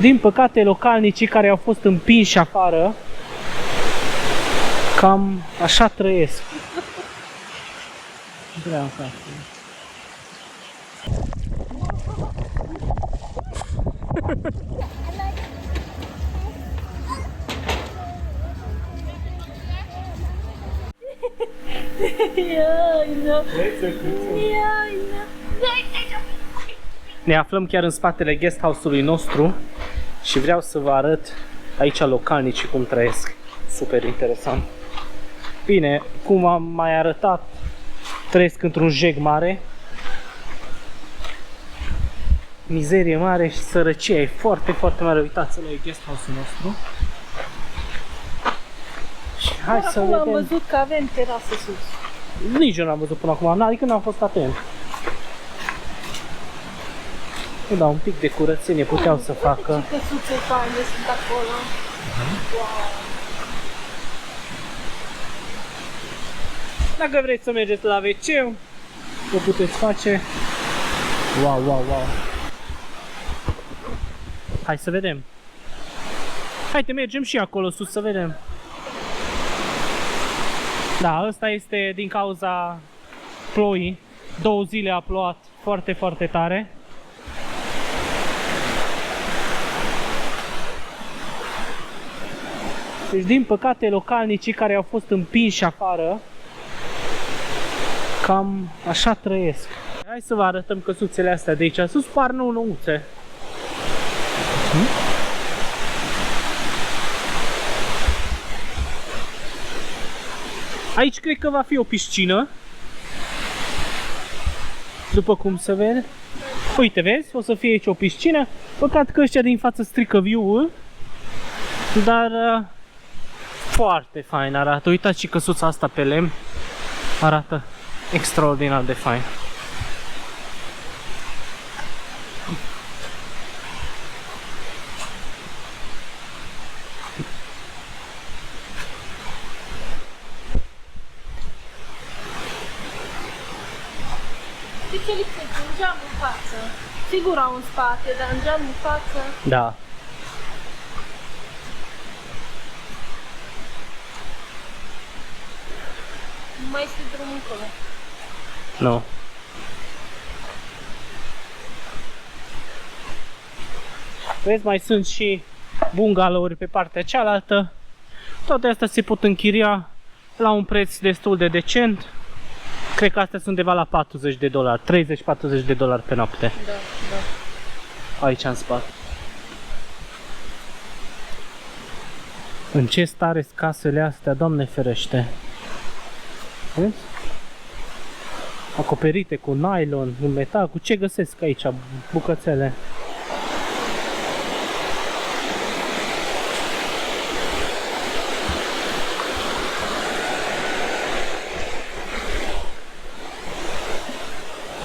Din păcate, localnicii care au fost împinși afară, cam așa trăiesc. Vreau să Ne aflăm chiar în spatele guest house-ului nostru și vreau să vă arăt aici localnicii cum trăiesc. Super interesant. Bine, cum am mai arătat, trăiesc într-un jeg mare. Mizerie mare și sărăcie e foarte, foarte mare. Uitați-vă, e guest house-ul nostru. Și hai să vedem. Am văzut că avem terasă sus. Nici eu n-am văzut până acum, adică n-am fost atent. Da, un pic de curățenie puteau să facă. Ce căsuțe faine sunt acolo. Wow. Dacă vreți să mergeți la WC, o puteți face. Wow, wow, wow. Hai să vedem. Haide, mergem și acolo sus să vedem. Da, ăsta este din cauza ploii. 2 zile a plouat foarte, foarte tare. Deci, din păcate, localnicii care au fost împinși afară, cam așa trăiesc. Hai să vă arătăm căsuțele astea de aici sus, par nou-nouțe. Aici cred că va fi o piscină, după cum se vede. Uite, vezi? O să fie aici o piscină. Păcat că ăștia din față strică view-ul, dar foarte fain arată. Uitați și căsuța asta pe lemn. Arată extraordinar de fain. De ce lipsește un geam în față? Sigur au în spate, dar un geam în față. Da. Nu mai este drum încolo. Nu. Vezi, mai sunt și bungalouri pe partea cealaltă. Toate astea se pot închiria la un preț destul de decent. Cred că astea sunt undeva la $40, 30-40 de dolari pe noapte. Da, da. Aici în spate. În ce stare sunt casele astea, Doamne ferește. Vezi? Acoperite cu nylon, în metal, cu ce găsesc aici, bucățele.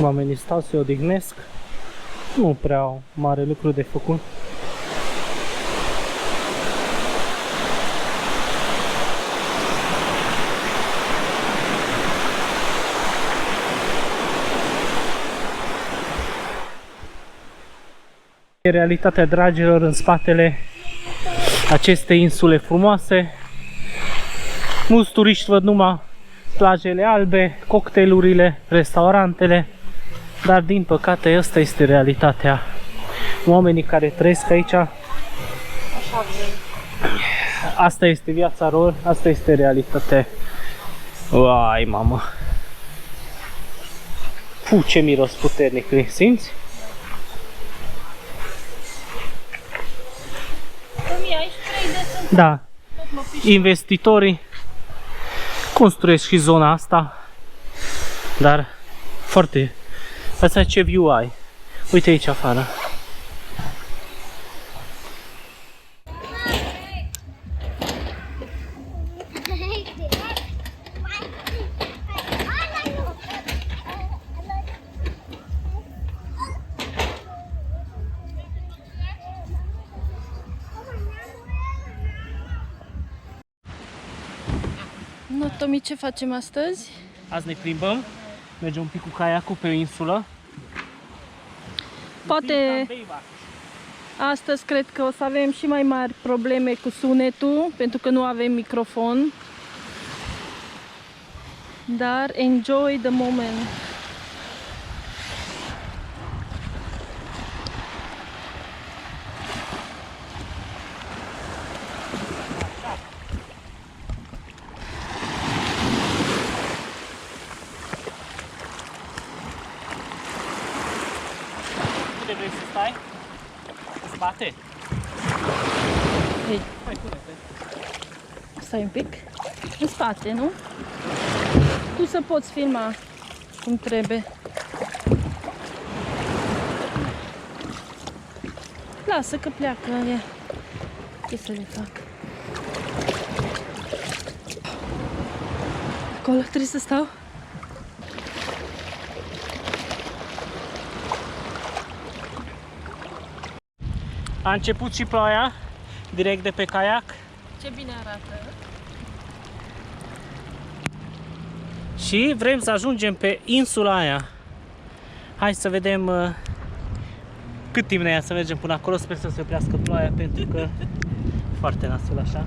Oamenii stau, se odihnesc. Nu prea au mare lucru de făcut. Realitatea, dragilor, în spatele acestei insule frumoase. Mulți turiști văd numai plajele albe, cocktailurile, restaurantele, dar din păcate asta este realitatea. Oamenii care trăiesc aici, Așa vrem. asta este viața lor, asta este realitatea. Uai, mamă! Ce miros puternic, îi simți? Aici 3D sunt. Da. Investitorii construiesc și zona asta, dar foarte... Asta ce view ai. Uite aici afară. Nu, Tomi, ce facem astăzi? Azi ne plimbăm, mergem un pic cu caiacul pe o insulă. Poate... Astăzi cred că o să avem și mai mari probleme cu sunetul, pentru că nu avem microfon. Dar enjoy the moment. Unde vrei să stai? În spate? Ei, Hai, pune-te. stai un pic. În spate, nu? Tu să poți filma cum trebuie. Lasă că pleacă ea. Ce să le fac? Acolo trebuie să stau? A început și ploaia, direct de pe caiac. Ce bine arată. Și vrem să ajungem pe insula aia. Hai să vedem cât timp ne ia să mergem până acolo. Sper să se oprească ploaia, pentru că foarte nasul așa.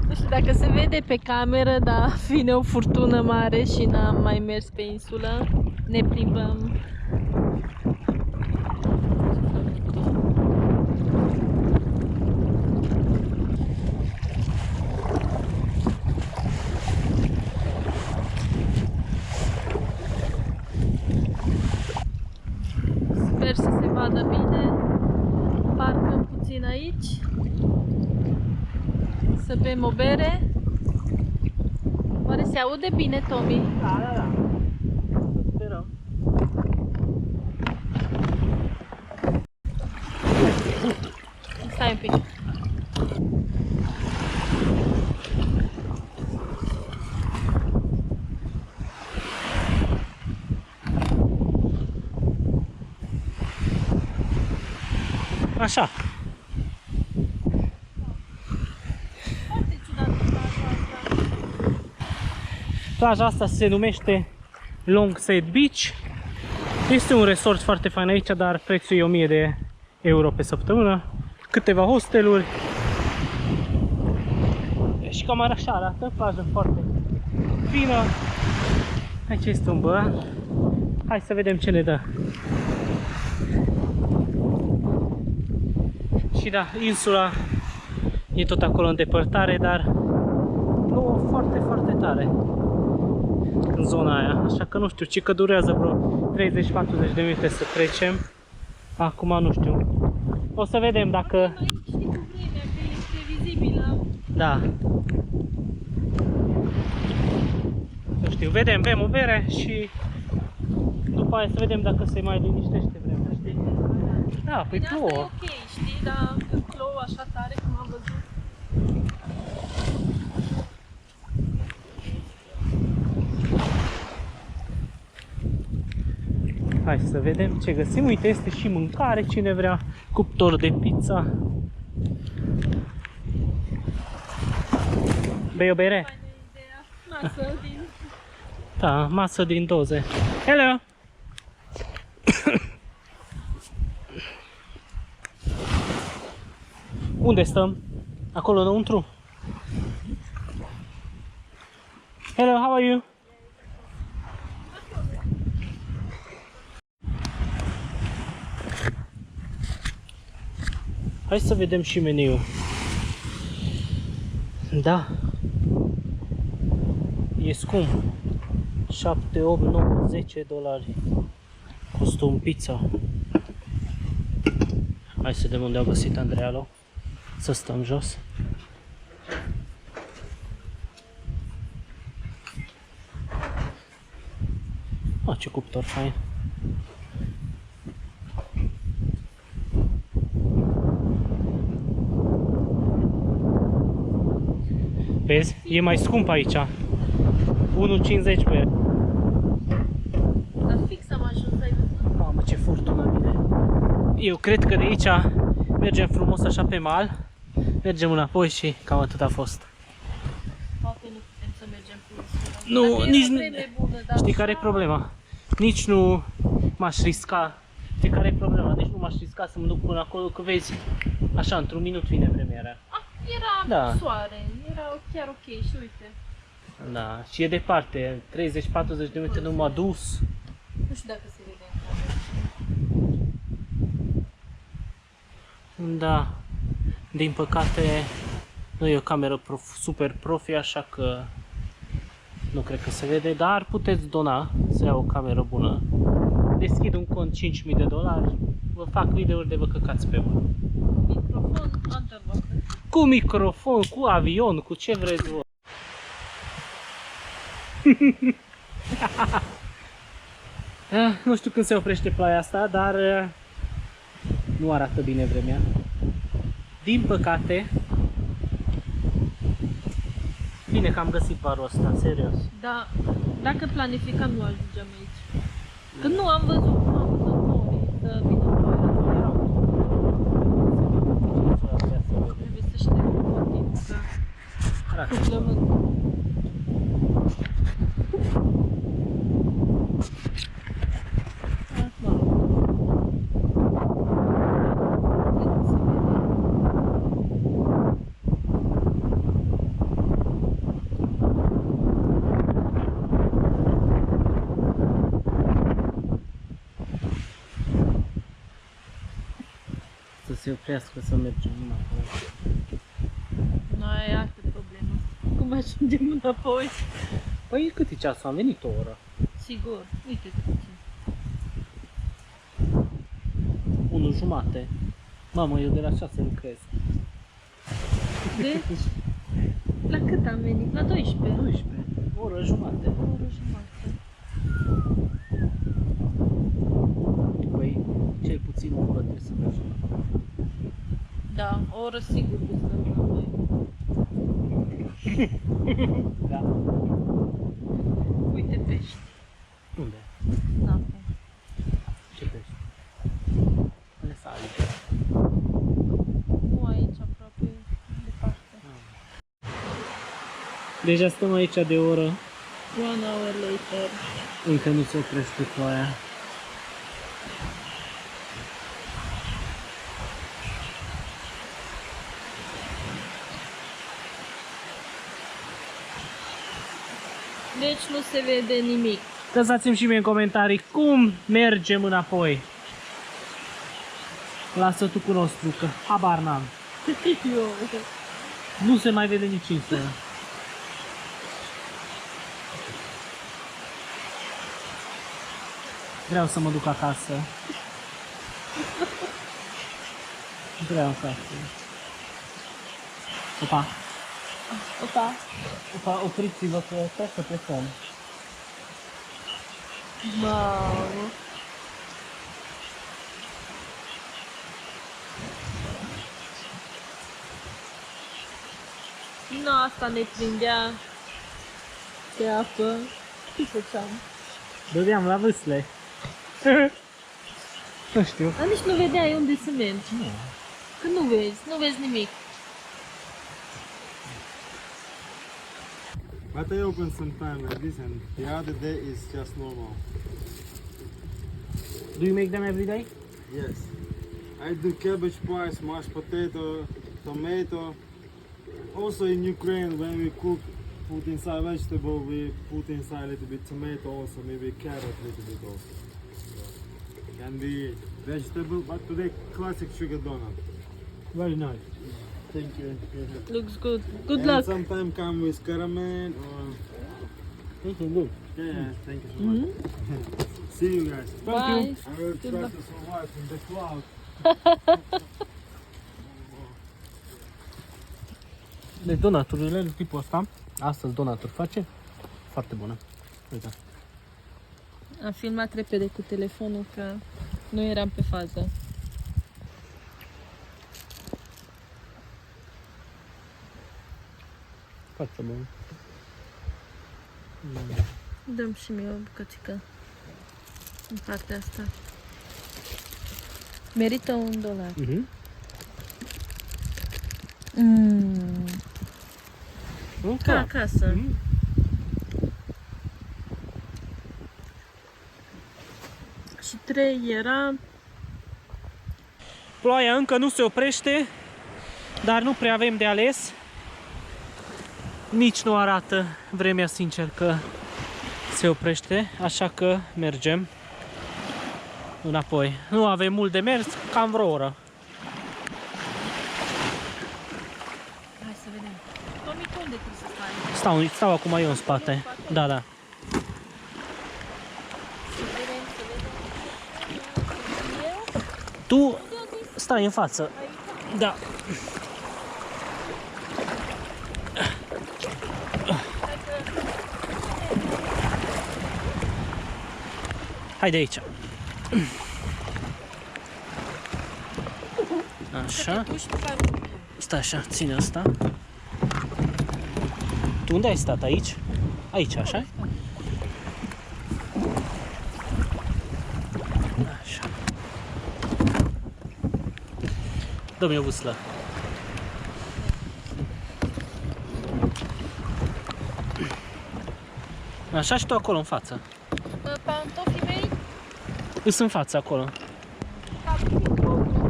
Nu știu dacă se vede pe cameră, dar vine o furtună mare și n-am mai mers pe insulă. Ne plimbăm. Sper să se vadă bine. Parcăm puțin aici. Să bem o bere. Oare se aude bine, Tommy? Da, da, da. Sperăm. Stai un pic. Așa. Foarte ciudată plaja asta. Plaja asta se numește Longset Beach. Este un resort foarte fain aici, dar prețul e 1000 de euro pe săptămână. Câteva hosteluri. Și cam așa arată, plajă foarte fină. Aici este un băiat. Hai să vedem ce ne dă. Și da, insula e tot acolo în depărtare, dar nu foarte, foarte tare în zona aia. Așa că nu știu, ci că durează vreo 30-40 de minute să trecem. Acum nu știu. O să vedem dacă... Aici știi cu vremea, că este vizibilă. Da. Nu știu, vedem, bem o bere și după aia să vedem dacă se mai liniștește vremea, știi? Da, păi Bine, asta e plouă. ok, știi, dar când plouă așa tare, cum am văzut. Hai să vedem ce găsim. Uite, este și mâncare, cine vrea. Cuptor de pizza. Bei o bere? Faină ideea. Masă din... Da, masă din doze. Hello! Unde stăm? Acolo înăuntru? Hello, how are you? Hai să vedem și meniul. Da. E scump. 7, 8, 9, 10 dolari. Costă un pizza. Hai să vedem unde au găsit Andrealo. Să stăm jos. Ce cuptor fain. Vezi? E mai scump aici. 1,50 pe. Dar fix am ajuns, ai văzut? Mamă, ce furtună vine. Eu cred că de aici mergem frumos așa pe mal. Mergem înapoi și cam atât a fost. Poate nu putem să mergem pe insulă. Nu, Dacă nici era nu. vreme bună, dar Știi care e așa- problema? Nici nu m-aș risca. Știi care e problema? Deci nu m-aș risca să mă duc până acolo, că vezi, așa, într-un minut vine premiera. Era Da. soare, era chiar ok și uite. Da, și e departe, 30-40 de minute nu m-a dus. Nu știu dacă se vede în cameră. Da, din păcate nu e o cameră super profi, așa că nu cred că se vede, dar puteți dona să iau o cameră bună. Deschid un cont $5.000, vă fac videouri de vă căcați pe mână. Microfon, underwater. Cu microfon, cu avion, cu ce vreți voi. Nu știu când se oprește ploaia asta, dar nu arată bine vremea. Din păcate, bine că am găsit barul ăsta, serios. Da, dacă planificam nu ajungem aici. Că nu am văzut nori să vină ploaia. Trebuie să șterg continuu, că suplământ. Să se oprească să mergem înapoi. Noi e altă problemă. Cum ajungem înapoi? Păi cât e ceasul? Am venit o oră. Sigur, uite cât e. 1:30. Mamă, eu de la 6 lucrez. Deci, la cât am venit? La 12. 12. O oră jumate. O oră jumătate. Păi, cel puțin o oră trebuie să mergem. Da, o oră sigur că stăm înapoi. Da. Uite pești. Unde? În apă. Ce pești? Unde sali? Nu aici, aproape, departe. Deja stăm aici de o oră. 1 hour later. Încă nu se oprește ploaia. Deci nu se vede nimic. Lăsați-mi și mie în comentarii cum mergem înapoi. Lasă tu cu nostru, că habar n-am. Eu. Nu se mai vede nici insula. Vreau să mă duc acasă. Vreau acasă. Opa! Opa. Opa, opriți-vă că trebuie să plecăm. Mamă. Nu, asta ne prindea pe apă. Ce făceam? Dădeam la vâsle. Nu știu. Dar nici nu vedeai unde să mergi. Nu. Că nu vezi nimic. But I open sometime like this and the other day is just normal. Do you make them every day? Yes. I do cabbage pie, mashed potato, tomato. Also in Ukraine when we cook, put inside vegetable, we put inside a little bit tomato also, maybe carrot a little bit also. So, can be vegetable, but today classic sugar donut. Very nice. Thank you. Looks good. Good and luck. sometimes come with caramel or This is good. yeah, thank you so much. See you guys. Bye. I will try Goodbye. to survive in the cloud. Deci donaturile de tipul ăsta, astăzi donaturi face, foarte bună. Uite. Am filmat repede cu telefonul că nu eram pe fază. Foarte bun. Dăm și mie o bucățică în partea asta. Merită $1. Ca acasă. Și 3 era. Ploaia încă nu se oprește, dar nu prea avem de ales. Nici nu arată vremea, sincer, că se oprește, așa că mergem înapoi. Nu avem mult de mers, cam vreo oră. Hai să vedem. Tomi, unde trebuie să stai? Stau acum eu în spate. Da, da. Să vedem, să vedem. Eu? Tu stai în față. Da. Hai de aici. Așa. Stai așa, ține asta. Tu unde ai stat? Aici? Aici, așa? Așa. Dă-mi o vâslă. Așa și tu acolo în față. Pantofii mei? Îs în față acolo.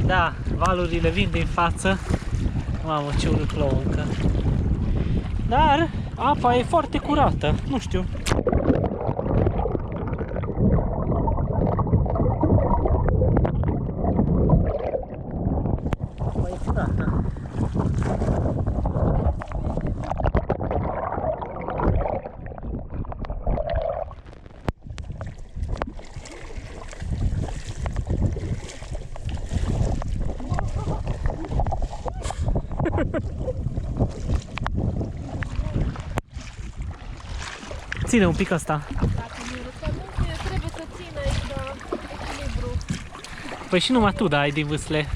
Da, valurile vin din față. Mamă, ce urât plouă încă. Dar apa e foarte curată, nu știu. Apa e curată. Ține un pic asta. Dacă mi-e răsat, nu trebuie să țin aici, da, echilibru. Păi și numai tu dai din vâsle.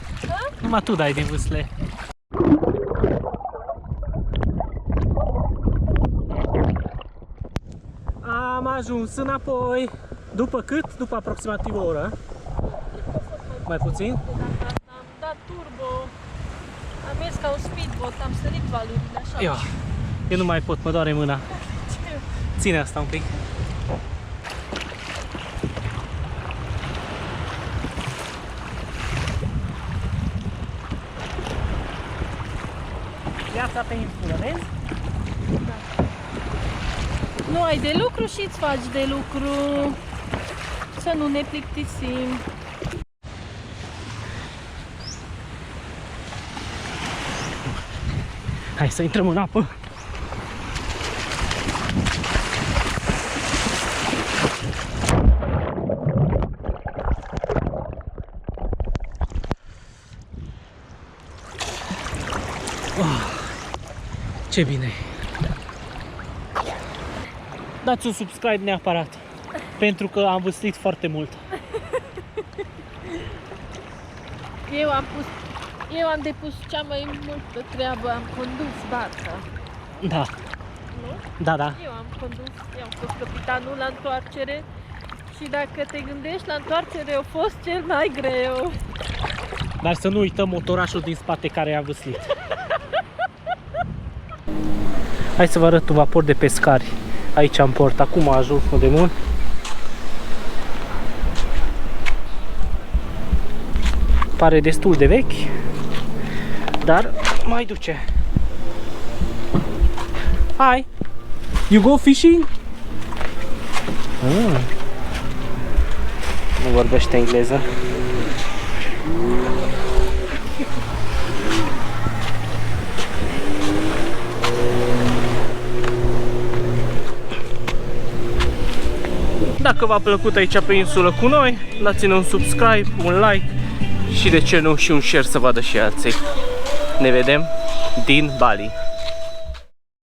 Numai tu dai din vâsle. Am ajuns înapoi. După cât? După aproximativ o oră. Mai puțin? Am dat turbo, am mers ca un speedboat, am sărit valurile așa. Eu nu mai pot, mă doare mâna. Ține asta un pic. Viața pe insulă, vezi? Da. Nu ai de lucru și îți faci de lucru. Să nu ne plictisim. Hai să intrăm în apă. Ce bine! Dați un subscribe neapărat, pentru că am vâslit foarte mult. Eu am depus cea mai multă treabă, am condus barca. Da. Nu? Da, da. Eu am condus, eu am fost capitanul la întoarcere și dacă te gândești, la întoarcere a fost cel mai greu. Dar să nu uităm motorașul din spate care a vâslit. Hai să vă arăt un vapor de pescari aici în port. Acum a ajuns de mult. Pare destul de vechi, dar mai duce. Hi! You go fishing? Nu vorbește engleză. Dacă v-a plăcut aici pe insulă cu noi, dați-ne un subscribe, un like și de ce nu și un share să vadă și alții. Ne vedem din Bali.